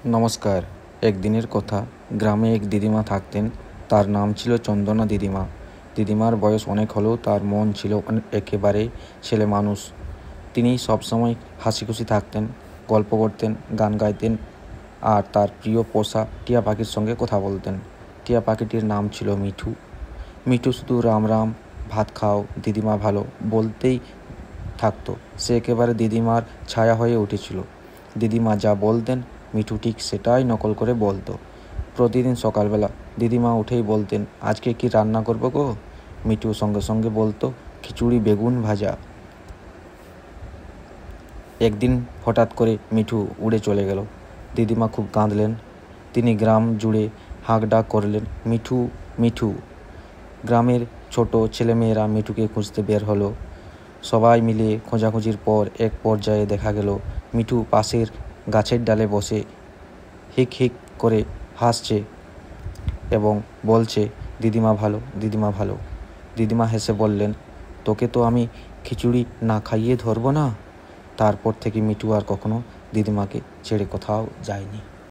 নমস্কার। একদিনের কথা, গ্রামে এক দিদিমা থাকতেন। তার নাম ছিল চন্দনা দিদিমা। দিদিমার বয়স অনেক হলেও তার মন ছিল একেবারে ছেলে মানুষ। তিনি সবসময় হাসি খুশি থাকতেন, গল্প করতেন, গান গাইতেন আর তার প্রিয় পোষা টিয়া পাখির সঙ্গে কথা বলতেন। টিয়া পাখিটির নাম ছিল মিঠু। মিঠু শুধু রাম রাম, ভাত খাও, দিদিমা ভালো বলতেই থাকতো। সে একেবারে দিদিমার ছায়া হয়ে উঠেছিল। দিদিমা যা বলতেন মিঠু ঠিক সেটাই নকল করে বলতো। প্রতিদিন সকালবেলা দিদিমা উঠেই বলতেন, আজকে কি রান্না করবো গো? মিঠু সঙ্গে সঙ্গে বলতো, খিচুড়ি বেগুন ভাজা। একদিন হঠাৎ করে মিঠু উড়ে চলে গেল। দিদিমা খুব কাঁদলেন। তিনি গ্রাম জুড়ে হাঁকডাক করলেন, মিঠু মিঠু। গ্রামের ছোট ছেলেমেয়েরা মিঠুকে খুঁজতে বের হলো। সবাই মিলে খোঁজাখুঁজির পর এক পর্যায়ে দেখা গেল মিঠু পাশের গাছের ডালে বসে হিক হিক করে হাসছে এবং বলছে, দিদিমা ভালো, দিদিমা ভালো। দিদিমা হেসে বললেন, তোকে তো আমি খিচুড়ি না খাইয়ে ধরবো না। তারপর থেকে মিঠু আর কখনো দিদিমাকে ছেড়ে কোথাও যায়নি।